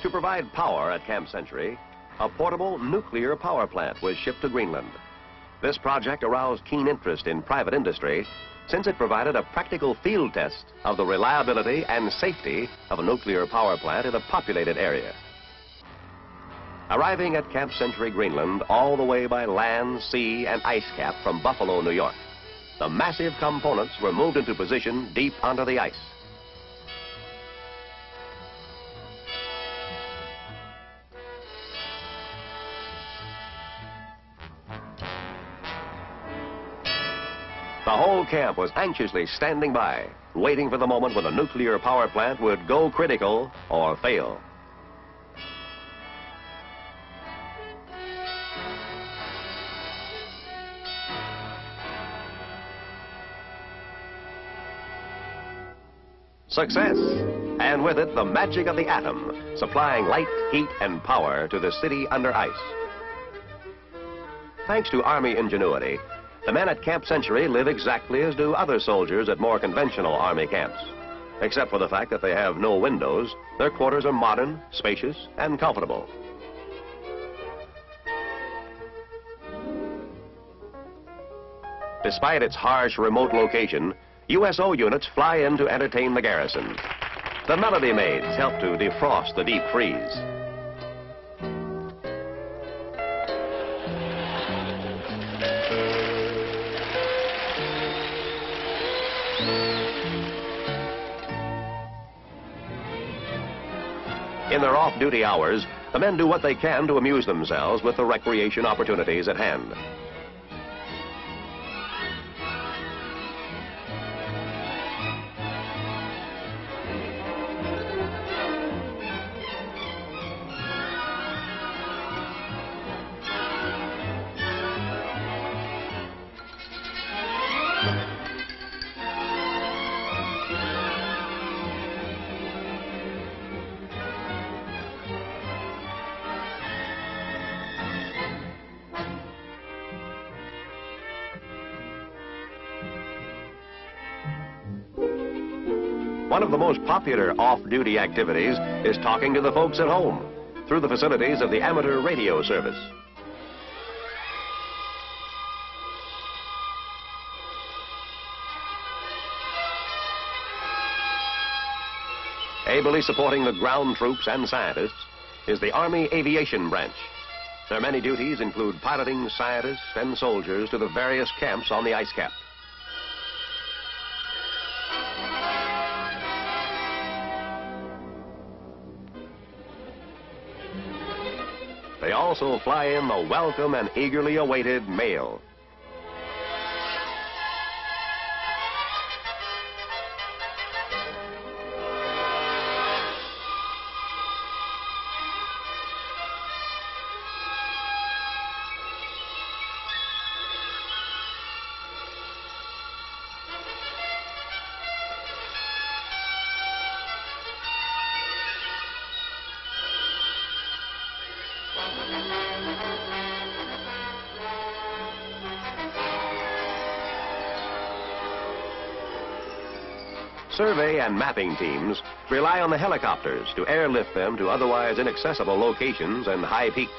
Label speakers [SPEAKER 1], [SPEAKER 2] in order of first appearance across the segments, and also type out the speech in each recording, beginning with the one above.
[SPEAKER 1] To provide power at Camp Century, a portable nuclear power plant was shipped to Greenland. This project aroused keen interest in private industry since it provided a practical field test of the reliability and safety of a nuclear power plant in a populated area. Arriving at Camp Century, Greenland, all the way by land, sea, and Icecap from Buffalo, New York, the massive components were moved into position deep under the ice. The whole camp was anxiously standing by, waiting for the moment when the nuclear power plant would go critical or fail. Success, and with it the magic of the atom, supplying light, heat, and power to the city under ice. Thanks to Army ingenuity, the men at Camp Century live exactly as do other soldiers at more conventional Army camps. Except for the fact that they have no windows, their quarters are modern, spacious, and comfortable. Despite its harsh, remote location, USO units fly in to entertain the garrison. The Melody Maids help to defrost the deep freeze. In their off-duty hours, the men do what they can to amuse themselves with the recreation opportunities at hand. One of the most popular off-duty activities is talking to the folks at home through the facilities of the amateur radio service. Ably supporting the ground troops and scientists is the Army Aviation Branch. Their many duties include piloting scientists and soldiers to the various camps on the Icecap. They also fly in the welcome and eagerly awaited mail. Survey and mapping teams rely on the helicopters to airlift them to otherwise inaccessible locations and high peaks.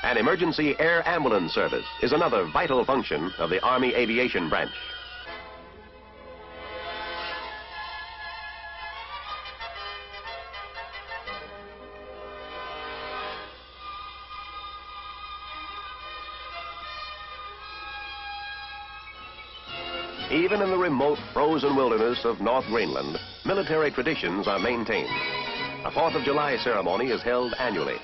[SPEAKER 1] An emergency air ambulance service is another vital function of the Army Aviation Branch. Even in the remote, frozen wilderness of North Greenland, military traditions are maintained. A 4th of July ceremony is held annually.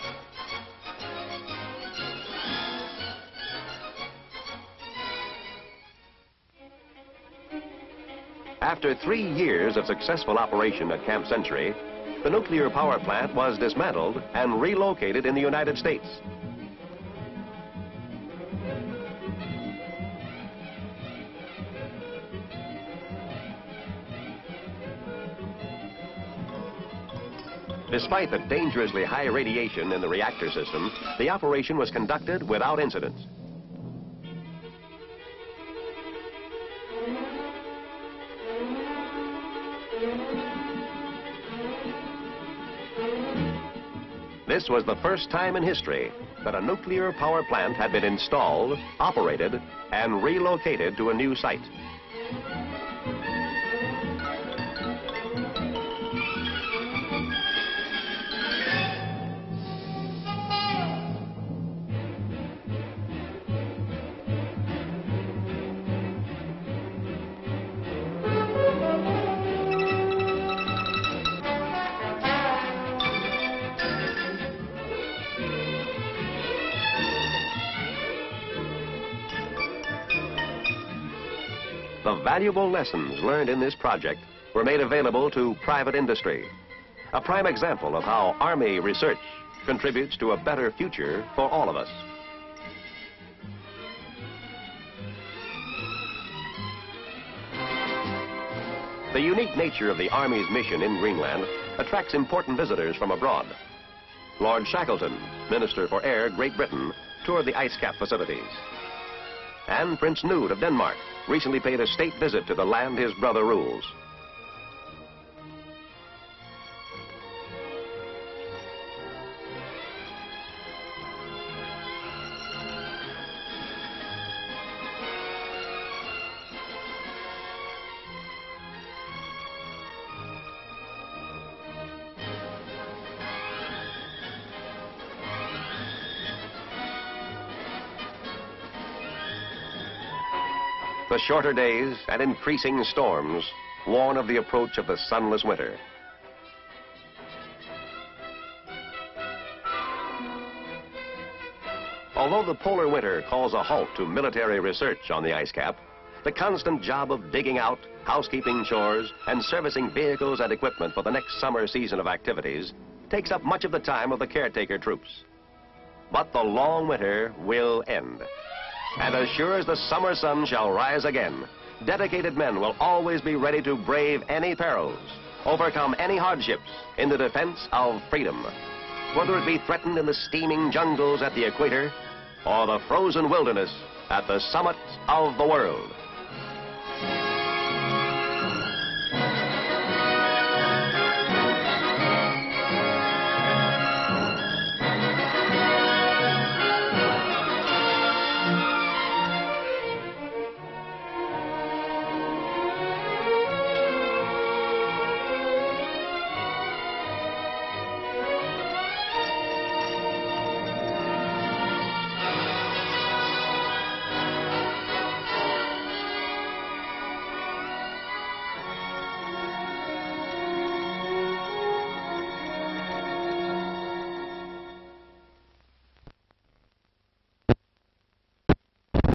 [SPEAKER 1] After 3 years of successful operation at Camp Century, the nuclear power plant was dismantled and relocated in the United States. Despite the dangerously high radiation in the reactor system, the operation was conducted without incident. This was the first time in history that a nuclear power plant had been installed, operated, and relocated to a new site. The valuable lessons learned in this project were made available to private industry. A prime example of how Army research contributes to a better future for all of us. The unique nature of the Army's mission in Greenland attracts important visitors from abroad. Lord Shackleton, Minister for Air, Great Britain, toured the Icecap facilities. And Prince Knud of Denmark recently paid a state visit to the land his brother rules. The shorter days and increasing storms warn of the approach of the sunless winter. Although the polar winter calls a halt to military research on the Icecap, the constant job of digging out, housekeeping chores, and servicing vehicles and equipment for the next summer season of activities takes up much of the time of the caretaker troops. But the long winter will end. And as sure as the summer sun shall rise again, dedicated men will always be ready to brave any perils, overcome any hardships in the defense of freedom, whether it be threatened in the steaming jungles at the equator or the frozen wilderness at the summit of the world.